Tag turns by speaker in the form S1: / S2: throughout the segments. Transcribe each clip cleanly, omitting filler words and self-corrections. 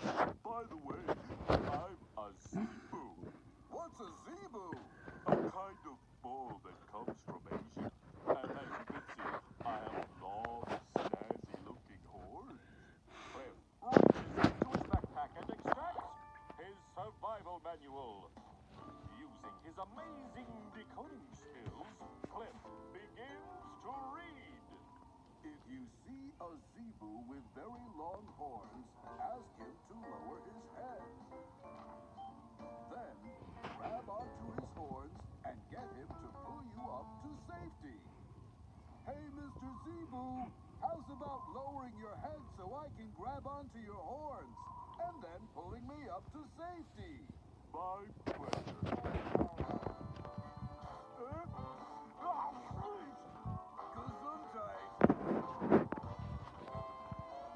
S1: By the way, I'm a Zebu.
S2: What's a Zebu?
S1: A kind of bull that comes from Asia. And as you can see, I have long, snazzy-looking horns. Cliff reaches into his backpack and extracts his survival manual. Using his amazing decoding skills, Cliff begins to read.
S2: If you see a Zebu with very long horns, ask him to lower his head. Then, grab onto his horns and get him to pull you up to safety. Hey, Mr. Zebu, how's about lowering your head so I can grab onto your horns and then pulling me up to safety?
S1: My pleasure.
S2: Gesundheit.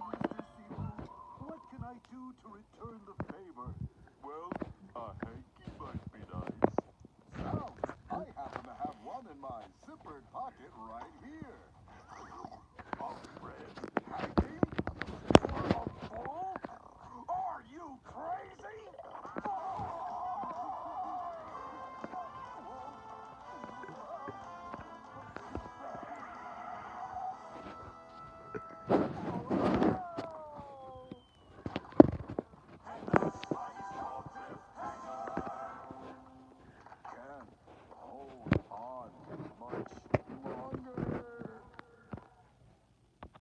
S2: Mr. Zebu, what can I do to return the